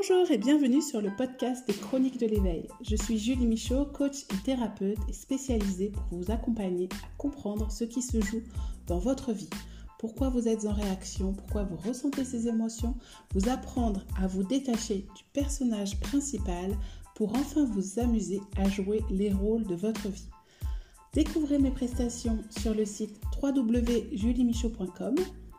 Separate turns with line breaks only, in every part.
Bonjour et bienvenue sur le podcast des Chroniques de l'éveil. Je suis Julie Michaud, coach et thérapeute et spécialisée pour vous accompagner à comprendre ce qui se joue dans votre vie. Pourquoi vous êtes en réaction, pourquoi vous ressentez ces émotions, vous apprendre à vous détacher du personnage principal pour enfin vous amuser à jouer les rôles de votre vie. Découvrez mes prestations sur le site www.juliemichaud.com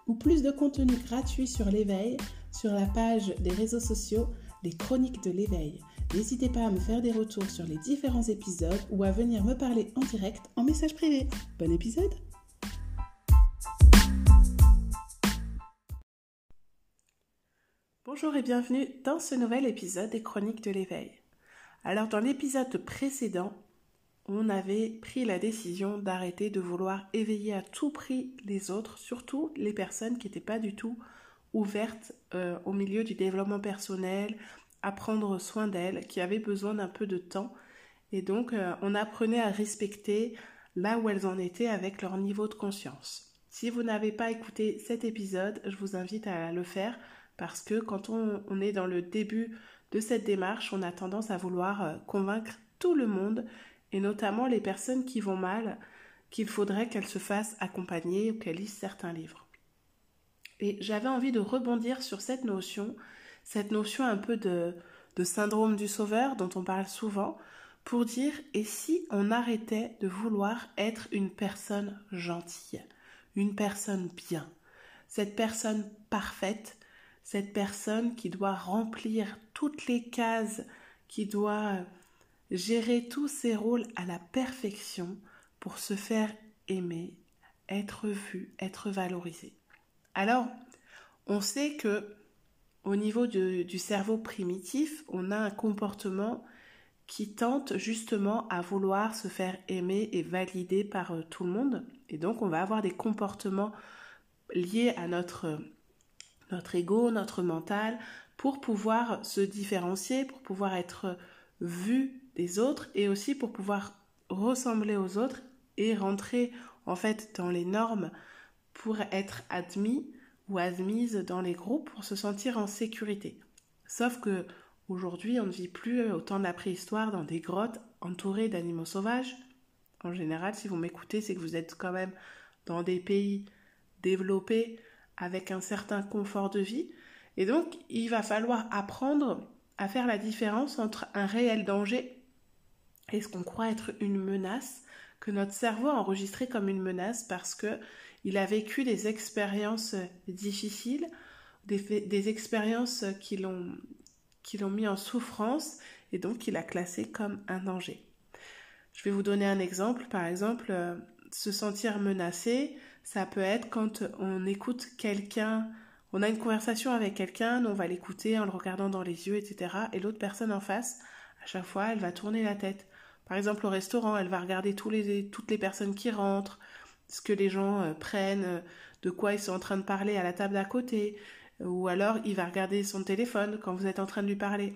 ou plus de contenu gratuit sur l'éveil sur la page des réseaux sociaux Les Chroniques de l'éveil. N'hésitez pas à me faire des retours sur les différents épisodes ou à venir me parler en direct en message privé. Bon épisode! Bonjour et bienvenue dans ce nouvel épisode des Chroniques de l'éveil. Alors dans l'épisode précédent, on avait pris la décision d'arrêter de vouloir éveiller à tout prix les autres, surtout les personnes qui n'étaient pas du tout ouvertes au milieu du développement personnel, à prendre soin d'elles, qui avaient besoin d'un peu de temps. Et donc, on apprenait à respecter là où elles en étaient avec leur niveau de conscience. Si vous n'avez pas écouté cet épisode, je vous invite à le faire parce que quand on est dans le début de cette démarche, on a tendance à vouloir convaincre tout le monde et notamment les personnes qui vont mal, qu'il faudrait qu'elles se fassent accompagner ou qu'elles lisent certains livres. Et j'avais envie de rebondir sur cette notion un peu de syndrome du sauveur dont on parle souvent, pour dire, et si on arrêtait de vouloir être une personne gentille, une personne bien, cette personne parfaite, cette personne qui doit remplir toutes les cases, qui doit gérer tous ses rôles à la perfection pour se faire aimer, être vu, être valorisé. Alors, on sait que au niveau du cerveau primitif, on a un comportement qui tente justement à vouloir se faire aimer et valider par tout le monde. Et donc, on va avoir des comportements liés à notre ego, notre mental, pour pouvoir se différencier, pour pouvoir être vu des autres et aussi pour pouvoir ressembler aux autres et rentrer en fait dans les normes pour être admis ou admise dans les groupes pour se sentir en sécurité. Sauf que aujourd'hui, on ne vit plus au temps de la préhistoire dans des grottes entourées d'animaux sauvages. En général, si vous m'écoutez, c'est que vous êtes quand même dans des pays développés avec un certain confort de vie. Et donc, il va falloir apprendre à faire la différence entre un réel danger et ce qu'on croit être une menace, que notre cerveau a enregistré comme une menace parce qu'il a vécu des expériences difficiles, des expériences qui l'ont mis en souffrance et donc il a classé comme un danger. Je vais vous donner un exemple. Par exemple, se sentir menacé, ça peut être quand on écoute quelqu'un, on a une conversation avec quelqu'un, on va l'écouter en le regardant dans les yeux, etc. Et l'autre personne en face, à chaque fois, elle va tourner la tête. Par exemple, au restaurant, elle va regarder toutes les personnes qui rentrent, ce que les gens prennent, de quoi ils sont en train de parler à la table d'à côté, ou alors il va regarder son téléphone quand vous êtes en train de lui parler.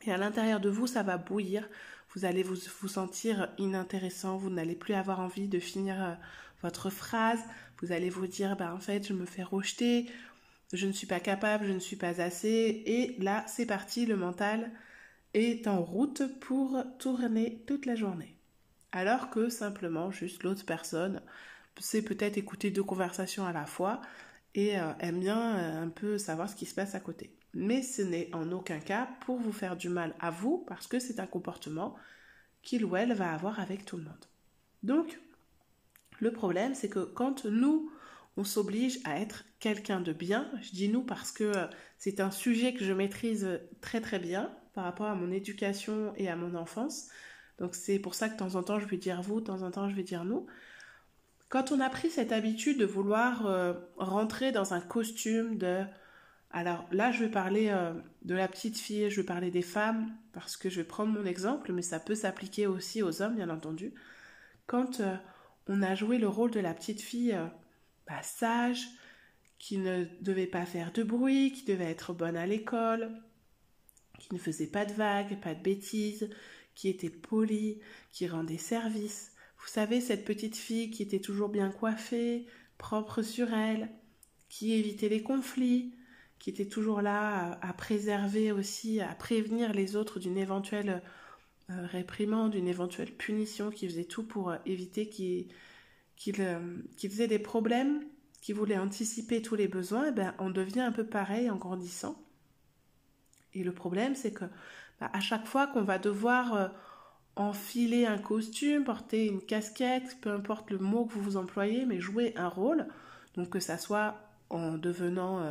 Et à l'intérieur de vous, ça va bouillir, vous allez vous sentir inintéressant, vous n'allez plus avoir envie de finir votre phrase, vous allez vous dire, en fait, je me fais rejeter, je ne suis pas capable, je ne suis pas assez, et là, c'est parti, le mental est en route pour tourner toute la journée. Alors que simplement, juste l'autre personne sait peut-être écouter 2 conversations à la fois et aime bien un peu savoir ce qui se passe à côté. Mais ce n'est en aucun cas pour vous faire du mal à vous, parce que c'est un comportement qu'il ou elle va avoir avec tout le monde. Donc, le problème, c'est que quand nous, on s'oblige à être quelqu'un de bien, je dis nous parce que c'est un sujet que je maîtrise très très bien par rapport à mon éducation et à mon enfance. Donc c'est pour ça que de temps en temps je vais dire vous, de temps en temps je vais dire nous. Quand on a pris cette habitude de vouloir rentrer dans un costume de... Alors là je vais parler de la petite fille, je vais parler des femmes parce que je vais prendre mon exemple, mais ça peut s'appliquer aussi aux hommes bien entendu. Quand on a joué le rôle de la petite fille sage, qui ne devait pas faire de bruit, qui devait être bonne à l'école, qui ne faisait pas de vagues, pas de bêtises, qui était polie, qui rendait service. Vous savez, cette petite fille qui était toujours bien coiffée, propre sur elle, qui évitait les conflits, qui était toujours là à préserver aussi, à prévenir les autres d'une éventuelle réprimande, d'une éventuelle punition, qui faisait tout pour éviter qu'il faisait des problèmes, qui voulait anticiper tous les besoins, et ben, on devient un peu pareil en grandissant. Et le problème, c'est que à chaque fois qu'on va devoir enfiler un costume, porter une casquette, peu importe le mot que vous vous employez, mais jouer un rôle, donc que ça soit en devenant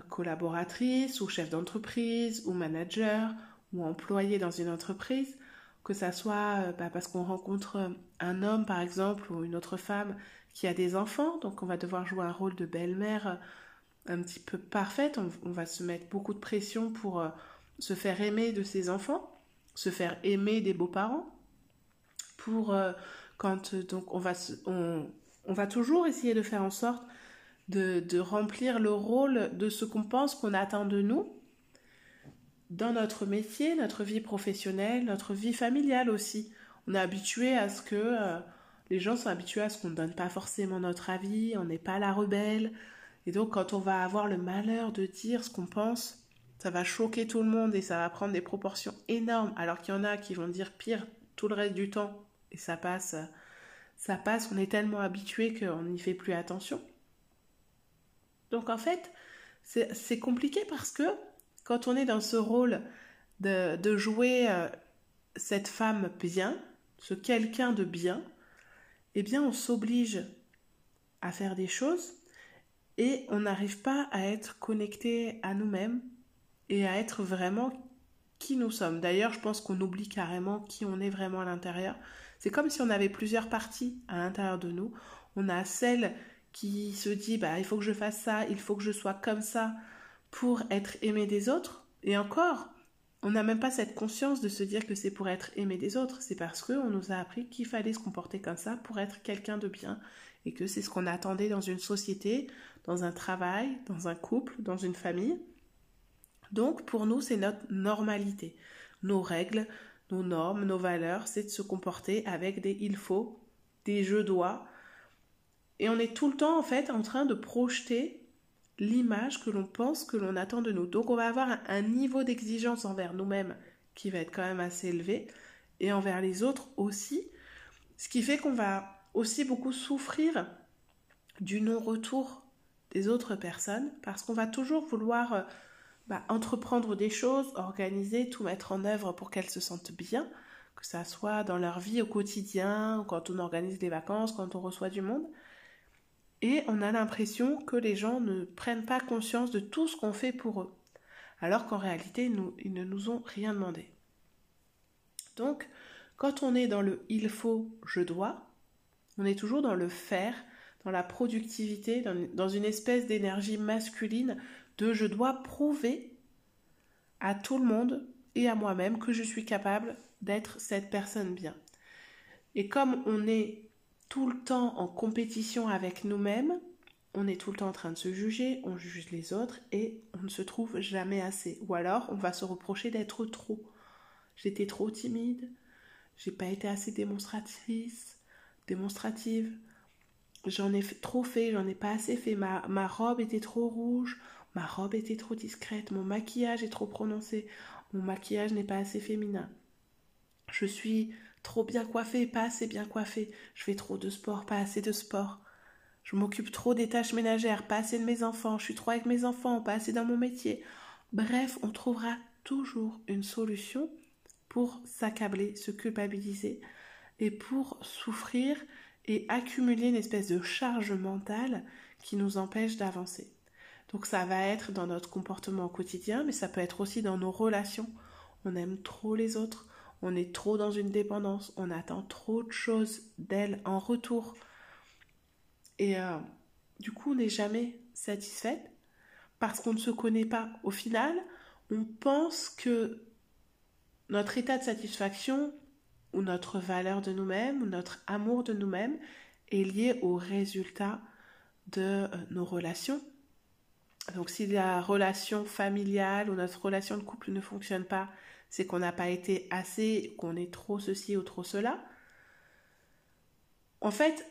collaboratrice ou chef d'entreprise ou manager ou employé dans une entreprise, que ça soit parce qu'on rencontre un homme par exemple ou une autre femme qui a des enfants, donc on va devoir jouer un rôle de belle-mère un petit peu parfaite, on va se mettre beaucoup de pression pour se faire aimer de ses enfants, se faire aimer des beaux-parents, pour quand donc on va toujours essayer de faire en sorte de remplir le rôle de ce qu'on pense qu'on attend de nous dans notre métier, notre vie professionnelle, notre vie familiale aussi. On est habitué à ce que les gens sont habitués à ce qu'on ne donne pas forcément notre avis, on n'est pas la rebelle. Et donc quand on va avoir le malheur de dire ce qu'on pense, ça va choquer tout le monde et ça va prendre des proportions énormes, alors qu'il y en a qui vont dire pire tout le reste du temps et ça passe, on est tellement habitué qu'on n'y fait plus attention. Donc en fait, c'est compliqué parce que quand on est dans ce rôle de jouer cette femme bien, ce quelqu'un de bien, eh bien on s'oblige à faire des choses et on n'arrive pas à être connecté à nous-mêmes et à être vraiment qui nous sommes. D'ailleurs, je pense qu'on oublie carrément qui on est vraiment à l'intérieur. C'est comme si on avait plusieurs parties à l'intérieur de nous. On a celle qui se dit il faut que je fasse ça, il faut que je sois comme ça pour être aimé des autres. Et encore, on n'a même pas cette conscience de se dire que c'est pour être aimé des autres. C'est parce qu'on nous a appris qu'il fallait se comporter comme ça pour être quelqu'un de bien. Et que c'est ce qu'on attendait dans une société, dans un travail, dans un couple, dans une famille. Donc pour nous, c'est notre normalité. Nos règles, nos normes, nos valeurs, c'est de se comporter avec des il faut, des je dois. Et on est tout le temps en fait en train de projeter l'image que l'on pense que l'on attend de nous. Donc on va avoir un niveau d'exigence envers nous-mêmes qui va être quand même assez élevé et envers les autres aussi, ce qui fait qu'on va aussi beaucoup souffrir du non-retour des autres personnes parce qu'on va toujours vouloir entreprendre des choses, organiser, tout mettre en œuvre pour qu'elles se sentent bien, que ça soit dans leur vie au quotidien, quand on organise des vacances, quand on reçoit du monde. Et on a l'impression que les gens ne prennent pas conscience de tout ce qu'on fait pour eux, alors qu'en réalité, ils ne nous ont rien demandé. Donc, quand on est dans le « il faut, je dois », on est toujours dans le faire, dans la productivité, dans une espèce d'énergie masculine de « je dois prouver à tout le monde et à moi-même que je suis capable d'être cette personne bien ». Et comme on est tout le temps en compétition avec nous-mêmes, on est tout le temps en train de se juger, on juge les autres et on ne se trouve jamais assez. Ou alors on va se reprocher d'être trop. J'étais trop timide, j'ai pas été assez démonstrative, j'en ai trop fait, j'en ai pas assez fait, ma robe était trop rouge, ma robe était trop discrète, mon maquillage est trop prononcé, mon maquillage n'est pas assez féminin. Je suis trop bien coiffée, pas assez bien coiffée. Je fais trop de sport, pas assez de sport. Je m'occupe trop des tâches ménagères, pas assez de mes enfants. Je suis trop avec mes enfants, pas assez dans mon métier. Bref, on trouvera toujours une solution pour s'accabler, se culpabiliser et pour souffrir et accumuler une espèce de charge mentale qui nous empêche d'avancer. Donc ça va être dans notre comportement au quotidien, mais ça peut être aussi dans nos relations. On aime trop les autres. On est trop dans une dépendance, on attend trop de choses d'elle en retour. Et du coup, on n'est jamais satisfaite parce qu'on ne se connaît pas. Au final, on pense que notre état de satisfaction ou notre valeur de nous-mêmes ou notre amour de nous-mêmes est lié au résultat de nos relations. Donc si la relation familiale ou notre relation de couple ne fonctionne pas, c'est qu'on n'a pas été assez, qu'on est trop ceci ou trop cela. En fait,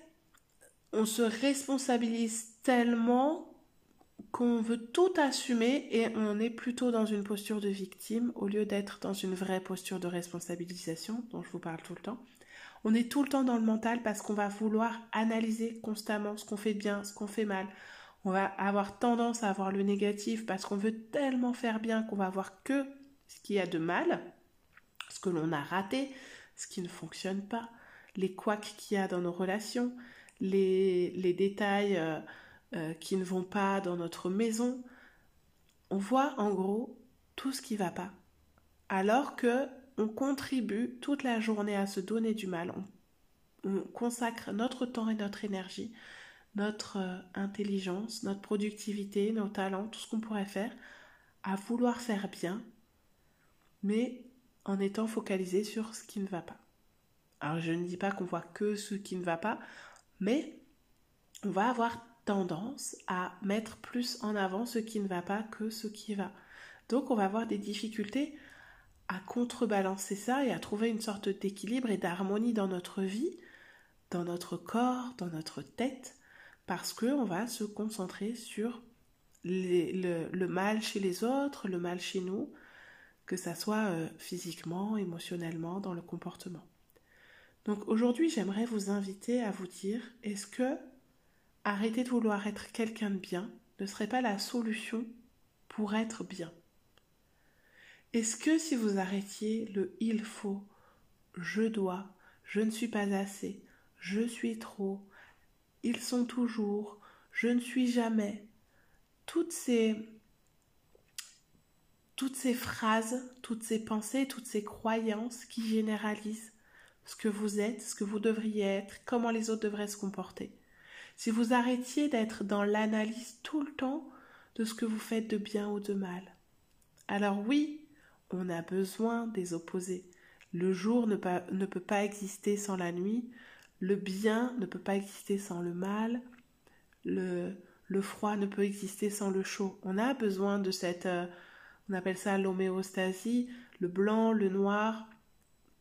on se responsabilise tellement qu'on veut tout assumer et on est plutôt dans une posture de victime au lieu d'être dans une vraie posture de responsabilisation dont je vous parle tout le temps. On est tout le temps dans le mental parce qu'on va vouloir analyser constamment ce qu'on fait bien, ce qu'on fait mal. On va avoir tendance à avoir le négatif parce qu'on veut tellement faire bien qu'on va voir que ce qu'il y a de mal, ce que l'on a raté, ce qui ne fonctionne pas, les couacs qu'il y a dans nos relations, les détails qui ne vont pas dans notre maison. On voit en gros tout ce qui ne va pas. Alors que on contribue toute la journée à se donner du mal. On consacre notre temps et notre énergie, notre intelligence, notre productivité, nos talents, tout ce qu'on pourrait faire, à vouloir faire bien, mais en étant focalisé sur ce qui ne va pas. Alors je ne dis pas qu'on voit que ce qui ne va pas, mais on va avoir tendance à mettre plus en avant ce qui ne va pas que ce qui va. Donc on va avoir des difficultés à contrebalancer ça et à trouver une sorte d'équilibre et d'harmonie dans notre vie, dans notre corps, dans notre tête, parce qu'on va se concentrer sur le mal chez les autres, le mal chez nous, que ça soit physiquement, émotionnellement, dans le comportement. Donc aujourd'hui, j'aimerais vous inviter à vous dire, est-ce que arrêter de vouloir être quelqu'un de bien ne serait pas la solution pour être bien? Est-ce que si vous arrêtiez le il faut, je dois, je ne suis pas assez, je suis trop, ils sont toujours, je ne suis jamais, toutes ces phrases, toutes ces pensées, toutes ces croyances qui généralisent ce que vous êtes, ce que vous devriez être, comment les autres devraient se comporter. Si vous arrêtiez d'être dans l'analyse tout le temps de ce que vous faites de bien ou de mal. Alors oui, on a besoin des opposés. Le jour ne peut pas exister sans la nuit, le bien ne peut pas exister sans le mal, le froid ne peut exister sans le chaud. On a besoin de cette, on appelle ça l'homéostasie, le blanc, le noir.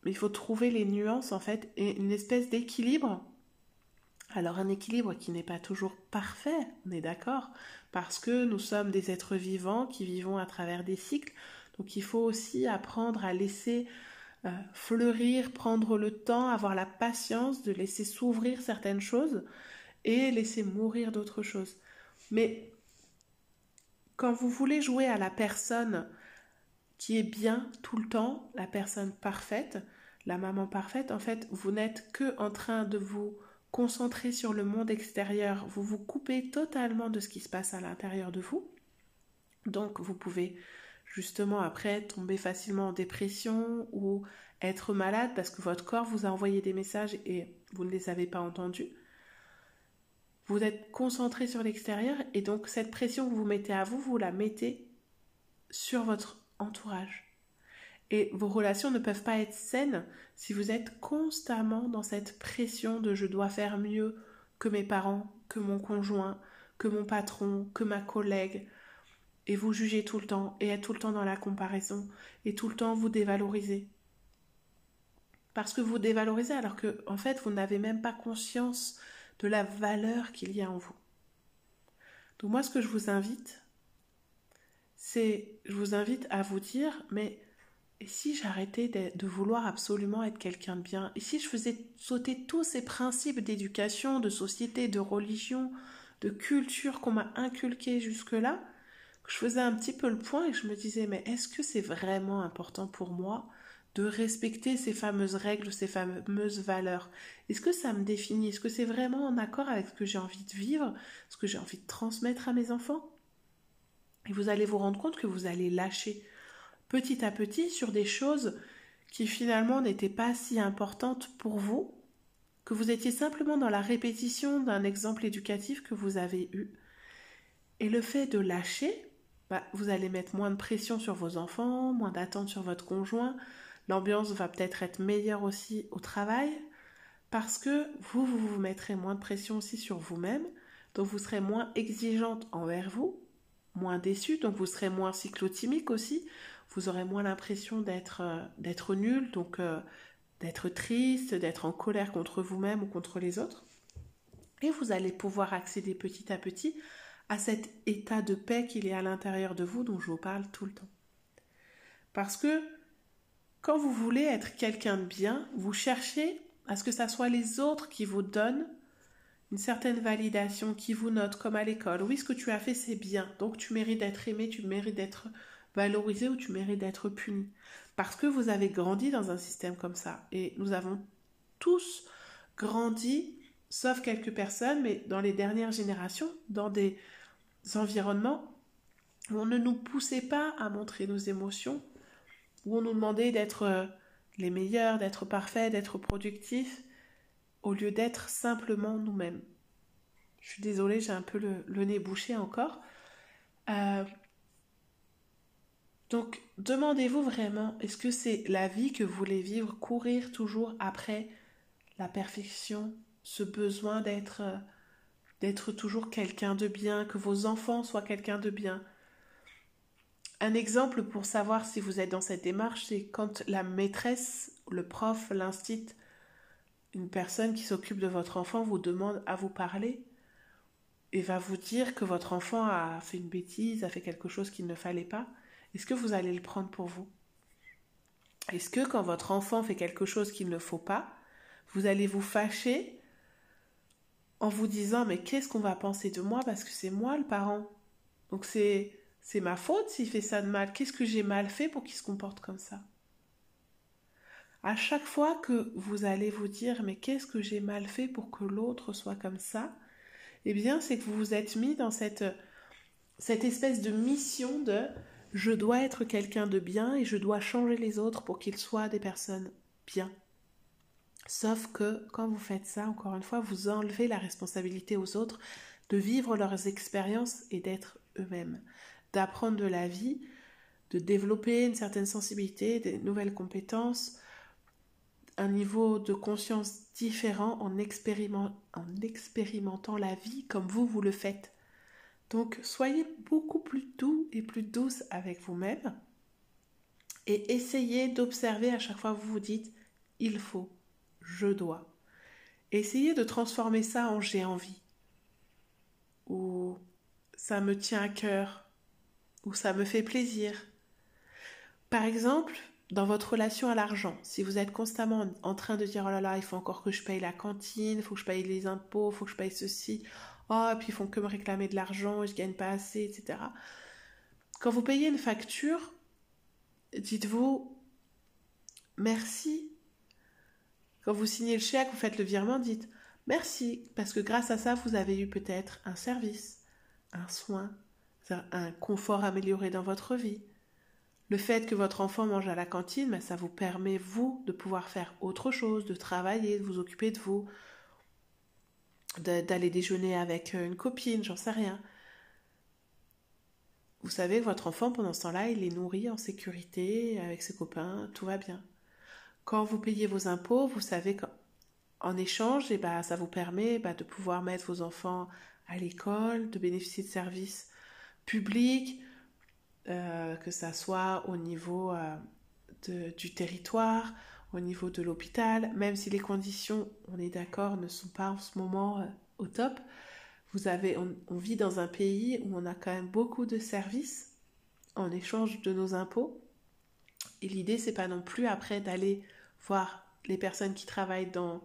Mais il faut trouver les nuances en fait et une espèce d'équilibre. Alors un équilibre qui n'est pas toujours parfait, on est d'accord, parce que nous sommes des êtres vivants qui vivons à travers des cycles. Donc il faut aussi apprendre à laisser fleurir, prendre le temps, avoir la patience de laisser s'ouvrir certaines choses et laisser mourir d'autres choses. Mais quand vous voulez jouer à la personne qui est bien tout le temps, la personne parfaite, la maman parfaite, en fait, vous n'êtes que en train de vous concentrer sur le monde extérieur. Vous vous coupez totalement de ce qui se passe à l'intérieur de vous. Donc, vous pouvez justement après tomber facilement en dépression ou être malade parce que votre corps vous a envoyé des messages et vous ne les avez pas entendus. Vous êtes concentré sur l'extérieur et donc cette pression que vous mettez à vous, vous la mettez sur votre entourage. Et vos relations ne peuvent pas être saines si vous êtes constamment dans cette pression de je dois faire mieux que mes parents, que mon conjoint, que mon patron, que ma collègue. Et vous jugez tout le temps et êtes tout le temps dans la comparaison et tout le temps vous dévalorisez. Parce que vous dévalorisez alors que en fait vous n'avez même pas conscience de la valeur qu'il y a en vous. Donc moi ce que je vous invite à vous dire mais et si j'arrêtais de vouloir absolument être quelqu'un de bien? Et si je faisais sauter tous ces principes d'éducation, de société, de religion, de culture qu'on m'a inculqués jusque-là, que je faisais un petit peu le point et que je me disais mais est-ce que c'est vraiment important pour moi de respecter ces fameuses règles, ces fameuses valeurs? Est-ce que ça me définit? Est-ce que c'est vraiment en accord avec ce que j'ai envie de vivre, ce que j'ai envie de transmettre à mes enfants? Et vous allez vous rendre compte que vous allez lâcher petit à petit sur des choses qui finalement n'étaient pas si importantes pour vous, que vous étiez simplement dans la répétition d'un exemple éducatif que vous avez eu. Et le fait de lâcher, vous allez mettre moins de pression sur vos enfants, moins d'attente sur votre conjoint, l'ambiance va peut-être être meilleure aussi au travail, parce que vous mettrez moins de pression aussi sur vous-même, donc vous serez moins exigeante envers vous, moins déçue, donc vous serez moins cyclotimique aussi, vous aurez moins l'impression d'être nul, donc d'être triste, d'être en colère contre vous-même ou contre les autres. Et vous allez pouvoir accéder petit à petit à cet état de paix qu'il est à l'intérieur de vous dont je vous parle tout le temps. Parce que quand vous voulez être quelqu'un de bien, vous cherchez à ce que ça soit les autres qui vous donnent une certaine validation, qui vous notent comme à l'école. Oui, ce que tu as fait, c'est bien. Donc tu mérites d'être aimé, tu mérites d'être valorisé ou tu mérites d'être puni. Parce que vous avez grandi dans un système comme ça. Et nous avons tous grandi, sauf quelques personnes, mais dans les dernières générations, dans des environnements où on ne nous poussait pas à montrer nos émotions, où on nous demandait d'être les meilleurs, d'être parfaits, d'être productifs, au lieu d'être simplement nous-mêmes. Je suis désolée, j'ai un peu le nez bouché encore. Donc, demandez-vous vraiment, est-ce que c'est la vie que vous voulez vivre, courir toujours après la perfection, ce besoin d'être toujours quelqu'un de bien, que vos enfants soient quelqu'un de bien. Un exemple pour savoir si vous êtes dans cette démarche, c'est quand la maîtresse, le prof, l'instit, une personne qui s'occupe de votre enfant vous demande à vous parler et va vous dire que votre enfant a fait une bêtise, a fait quelque chose qu'il ne fallait pas. Est-ce que vous allez le prendre pour vous? Est-ce que quand votre enfant fait quelque chose qu'il ne faut pas, vous allez vous fâcher en vous disant mais qu'est-ce qu'on va penser de moi parce que c'est moi le parent. Donc c'est ma faute s'il fait ça de mal. Qu'est-ce que j'ai mal fait pour qu'il se comporte comme ça? À chaque fois que vous allez vous dire mais qu'est-ce que j'ai mal fait pour que l'autre soit comme ça, eh bien c'est que vous vous êtes mis dans cette espèce de mission de je dois être quelqu'un de bien et je dois changer les autres pour qu'ils soient des personnes bien. Sauf que quand vous faites ça, encore une fois, vous enlevez la responsabilité aux autres de vivre leurs expériences et d'être eux-mêmes, d'apprendre de la vie, de développer une certaine sensibilité, des nouvelles compétences, un niveau de conscience différent en expérimentant la vie comme vous le faites. Donc, soyez beaucoup plus doux et plus douce avec vous-même et essayez d'observer à chaque fois que vous vous dites « il faut ». Je dois. Essayez de transformer ça en j'ai envie, ou ça me tient à cœur, ou ça me fait plaisir. Par exemple, dans votre relation à l'argent, si vous êtes constamment en train de dire oh là là, il faut encore que je paye la cantine, il faut que je paye les impôts, il faut que je paye ceci, oh, et puis ils font que me réclamer de l'argent, je gagne pas assez, etc. Quand vous payez une facture, dites-vous merci. Quand vous signez le chèque, vous faites le virement, dites merci, parce que grâce à ça, vous avez eu peut-être un service, un soin, un confort amélioré dans votre vie. Le fait que votre enfant mange à la cantine, ça vous permet, vous, de pouvoir faire autre chose, de travailler, de vous occuper de vous, d'aller déjeuner avec une copine, j'en sais rien. Vous savez que votre enfant, pendant ce temps-là, il est nourri en sécurité, avec ses copains, tout va bien. Quand vous payez vos impôts, vous savez qu'en échange, ça vous permet de pouvoir mettre vos enfants à l'école, de bénéficier de services publics, que ça soit au niveau du territoire, au niveau de l'hôpital, même si les conditions, on est d'accord, ne sont pas en ce moment au top. On vit dans un pays où on a quand même beaucoup de services en échange de nos impôts. Et l'idée, c'est pas non plus après d'aller voir les personnes qui travaillent dans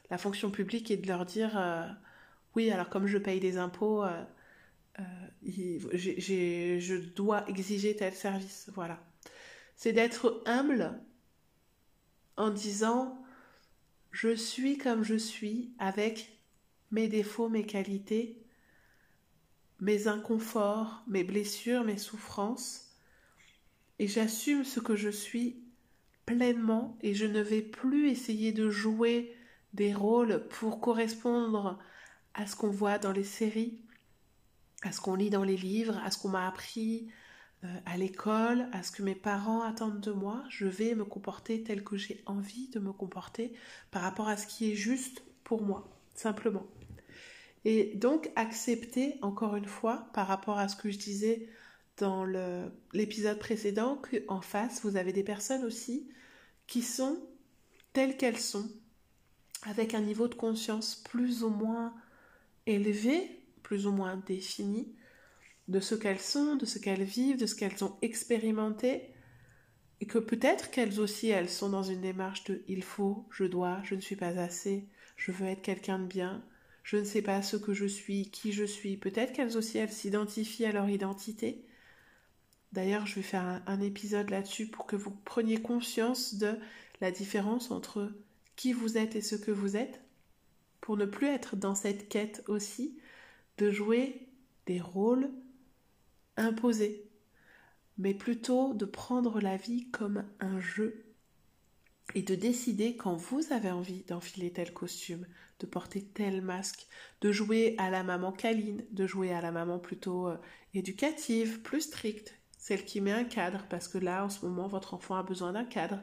la fonction publique et de leur dire oui, alors comme je paye des impôts, je dois exiger tel service. Voilà. C'est d'être humble en disant je suis comme je suis avec mes défauts, mes qualités, mes inconforts, mes blessures, mes souffrances, et j'assume ce que je suis pleinement et je ne vais plus essayer de jouer des rôles pour correspondre à ce qu'on voit dans les séries, à ce qu'on lit dans les livres, à ce qu'on m'a appris à l'école, à ce que mes parents attendent de moi. Je vais me comporter tel que j'ai envie de me comporter par rapport à ce qui est juste pour moi, simplement. Et donc accepter, encore une fois, par rapport à ce que je disais dans l'épisode précédent, qu'en face, vous avez des personnes aussi qui sont telles qu'elles sont, avec un niveau de conscience plus ou moins élevé, plus ou moins défini, de ce qu'elles sont, de ce qu'elles vivent, de ce qu'elles ont expérimenté, et que peut-être qu'elles aussi, elles sont dans une démarche de il faut, je dois, je ne suis pas assez, je veux être quelqu'un de bien, je ne sais pas ce que je suis, qui je suis. Peut-être qu'elles aussi, elles s'identifient à leur identité. D'ailleurs, je vais faire un épisode là-dessus pour que vous preniez conscience de la différence entre qui vous êtes et ce que vous êtes, pour ne plus être dans cette quête aussi de jouer des rôles imposés, mais plutôt de prendre la vie comme un jeu et de décider quand vous avez envie d'enfiler tel costume, de porter tel masque, de jouer à la maman câline, de jouer à la maman plutôt éducative, plus stricte, celle qui met un cadre, parce que là, en ce moment, votre enfant a besoin d'un cadre,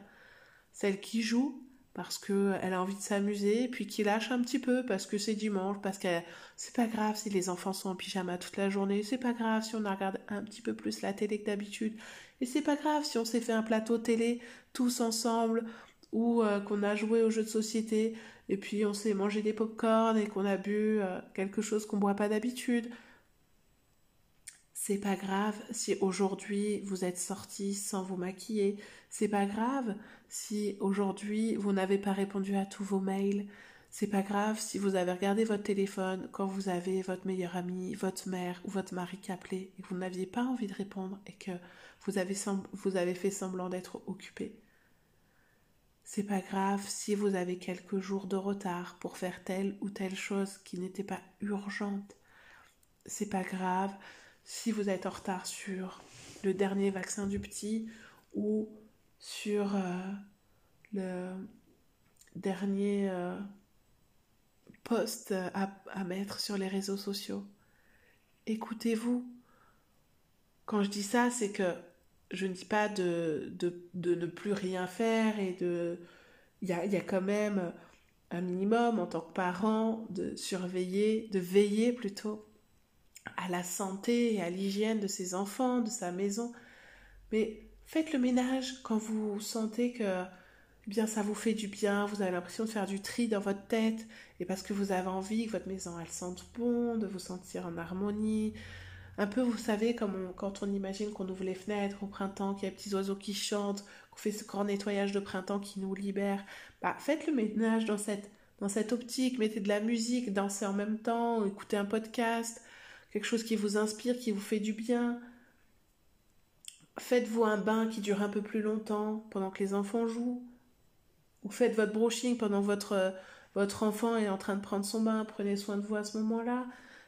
celle qui joue parce qu'elle a envie de s'amuser, et puis qui lâche un petit peu parce que c'est dimanche, parce que c'est pas grave si les enfants sont en pyjama toute la journée, c'est pas grave si on regarde un petit peu plus la télé que d'habitude, et c'est pas grave si on s'est fait un plateau télé tous ensemble, ou qu'on a joué aux jeux de société, et puis on s'est mangé des pop-corn et qu'on a bu quelque chose qu'on boit pas d'habitude. C'est pas grave si aujourd'hui vous êtes sortis sans vous maquiller. C'est pas grave si aujourd'hui vous n'avez pas répondu à tous vos mails. C'est pas grave si vous avez regardé votre téléphone quand vous avez votre meilleure amie, votre mère ou votre mari qui appelait et que vous n'aviez pas envie de répondre et que vous avez fait semblant d'être occupé. C'est pas grave si vous avez quelques jours de retard pour faire telle ou telle chose qui n'était pas urgente. C'est pas grave si vous êtes en retard sur le dernier vaccin du petit ou sur le dernier post à mettre sur les réseaux sociaux. Écoutez-vous. Quand je dis ça, c'est que je ne dis pas de ne plus rien faire et de... Il y a quand même un minimum en tant que parent de surveiller, de veiller plutôt à la santé et à l'hygiène de ses enfants, de sa maison. Mais faites le ménage quand vous sentez que bien ça vous fait du bien, vous avez l'impression de faire du tri dans votre tête, et parce que vous avez envie que votre maison elle sente bon, de vous sentir en harmonie. Un peu, vous savez, comme quand on imagine qu'on ouvre les fenêtres au printemps, qu'il y a des petits oiseaux qui chantent, qu'on fait ce grand nettoyage de printemps qui nous libère. Bah, faites le ménage dans cette optique, mettez de la musique, dansez en même temps, écoutez un podcast, quelque chose qui vous inspire, qui vous fait du bien. Faites-vous un bain qui dure un peu plus longtemps pendant que les enfants jouent. Ou faites votre brushing pendant votre enfant est en train de prendre son bain. Prenez soin de vous à ce moment-là.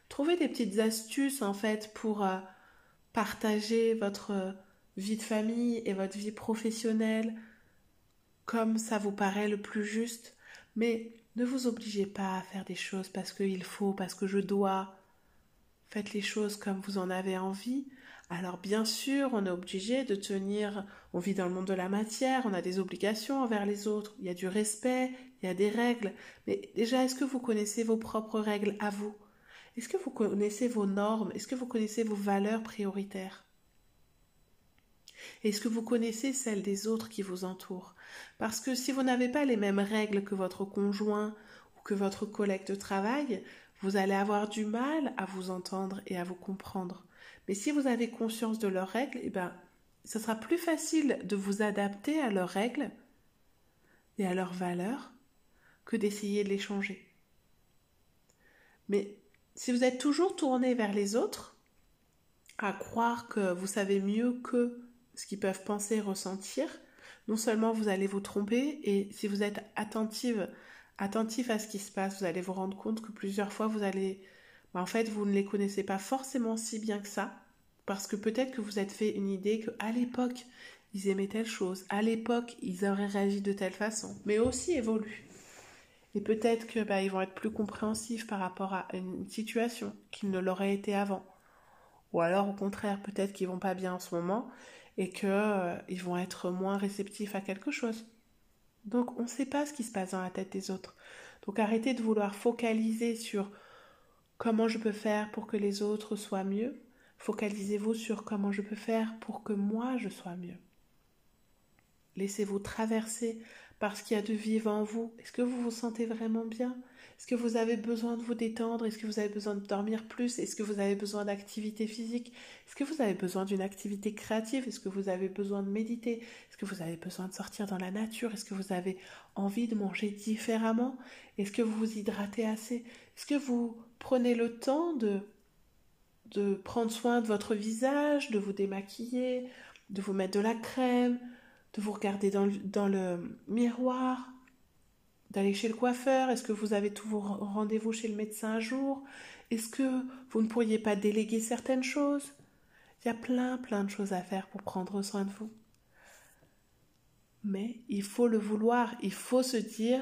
Trouvez des petites astuces en fait pour partager votre vie de famille et votre vie professionnelle comme ça vous paraît le plus juste. Mais ne vous obligez pas à faire des choses parce qu'il faut, parce que je dois. Faites les choses comme vous en avez envie. Alors bien sûr, on est obligé de tenir, on vit dans le monde de la matière, on a des obligations envers les autres, il y a du respect, il y a des règles. Mais déjà, est-ce que vous connaissez vos propres règles à vous? Est-ce que vous connaissez vos normes? Est-ce que vous connaissez vos valeurs prioritaires? Est-ce que vous connaissez celles des autres qui vous entourent? Parce que si vous n'avez pas les mêmes règles que votre conjoint ou que votre collègue de travail, vous allez avoir du mal à vous entendre et à vous comprendre. Mais si vous avez conscience de leurs règles, eh ben, ce sera plus facile de vous adapter à leurs règles et à leurs valeurs que d'essayer de les changer. Mais si vous êtes toujours tourné vers les autres, à croire que vous savez mieux qu'eux ce qu'ils peuvent penser et ressentir, non seulement vous allez vous tromper, et si vous êtes attentif à ce qui se passe, vous allez vous rendre compte que plusieurs fois vous ne les connaissez pas forcément si bien que ça, parce que peut-être que vous êtes fait une idée qu'à l'époque, ils aimaient telle chose, à l'époque, ils auraient réagi de telle façon, mais aussi évoluent. Et peut-être que ils vont être plus compréhensifs par rapport à une situation qu'ils ne l'auraient été avant. Ou alors au contraire, peut-être qu'ils vont pas bien en ce moment et qu'ils vont être moins réceptifs à quelque chose. Donc on ne sait pas ce qui se passe dans la tête des autres. Donc arrêtez de vouloir focaliser sur comment je peux faire pour que les autres soient mieux. Focalisez-vous sur comment je peux faire pour que moi je sois mieux. laissez-vous traverser par ce qu'il y a de vivant en vous. Est-ce que vous vous sentez vraiment bien? Est-ce que vous avez besoin de vous détendre? Est-ce que vous avez besoin de dormir plus? Est-ce que vous avez besoin d'activité physique? Est-ce que vous avez besoin d'une activité créative? Est-ce que vous avez besoin de méditer? Est-ce que vous avez besoin de sortir dans la nature? Est-ce que vous avez envie de manger différemment? Est-ce que vous vous hydratez assez? Est-ce que vous prenez le temps de prendre soin de votre visage, de vous démaquiller, de vous mettre de la crème, de vous regarder dans le miroir, d'aller chez le coiffeur? Est-ce que vous avez tous vos rendez-vous chez le médecin un jour? Est-ce que vous ne pourriez pas déléguer certaines choses? Il y a plein de choses à faire pour prendre soin de vous. Mais il faut le vouloir, il faut se dire,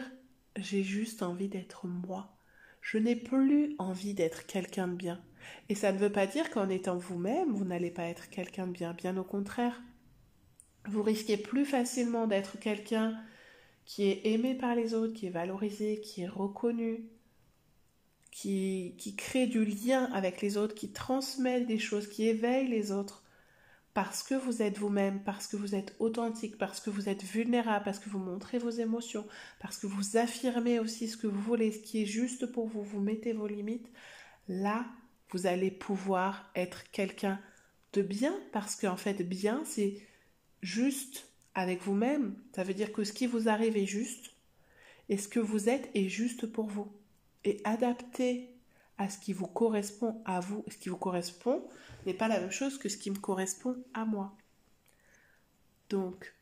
j'ai juste envie d'être moi. Je n'ai plus envie d'être quelqu'un de bien. Et ça ne veut pas dire qu'en étant vous-même, vous n'allez pas être quelqu'un de bien. Bien au contraire. Vous risquez plus facilement d'être quelqu'un qui est aimé par les autres, qui est valorisé, qui est reconnu, qui crée du lien avec les autres, qui transmet des choses, qui éveille les autres. Parce que vous êtes vous-même, parce que vous êtes authentique, parce que vous êtes vulnérable, parce que vous montrez vos émotions, parce que vous affirmez aussi ce que vous voulez, ce qui est juste pour vous, vous mettez vos limites, là, vous allez pouvoir être quelqu'un de bien, parce qu'en fait, bien, c'est juste avec vous-même. Ça veut dire que ce qui vous arrive est juste, et ce que vous êtes est juste pour vous. Et adapté à ce qui vous correspond à vous, ce qui vous correspond n'est pas la même chose que ce qui me correspond à moi. Donc,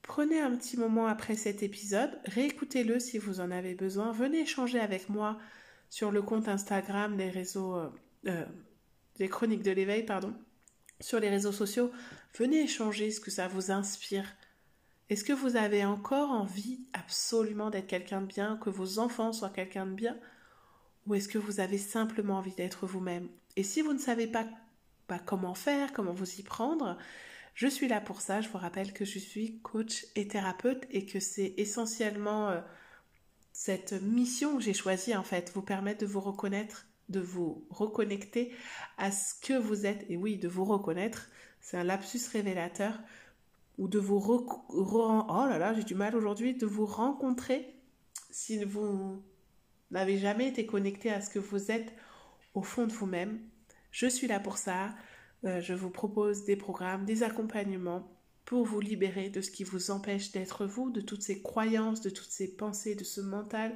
prenez un petit moment après cet épisode, réécoutez-le si vous en avez besoin, venez échanger avec moi sur le compte Instagram, les réseaux, les chroniques de l'éveil, sur les réseaux sociaux, venez échanger ce que ça vous inspire. Est-ce que vous avez encore envie absolument d'être quelqu'un de bien, que vos enfants soient quelqu'un de bien? Ou est-ce que vous avez simplement envie d'être vous-même? Et si vous ne savez pas comment faire, comment vous y prendre, je suis là pour ça. Je vous rappelle que je suis coach et thérapeute et que c'est essentiellement cette mission que j'ai choisie en fait, vous permettre de vous reconnaître, de vous reconnecter à ce que vous êtes. Et oui, de vous reconnaître, c'est un lapsus révélateur. Ou de vous oh là là, j'ai du mal aujourd'hui, de vous rencontrer si vous n'avez jamais été connecté à ce que vous êtes au fond de vous-même. Je suis là pour ça. Je vous propose des programmes, des accompagnements pour vous libérer de ce qui vous empêche d'être vous, de toutes ces croyances, de toutes ces pensées, de ce mental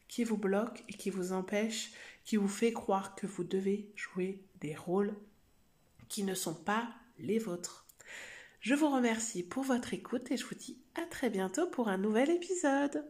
qui vous bloque et qui vous empêche, qui vous fait croire que vous devez jouer des rôles qui ne sont pas les vôtres. Je vous remercie pour votre écoute et je vous dis à très bientôt pour un nouvel épisode.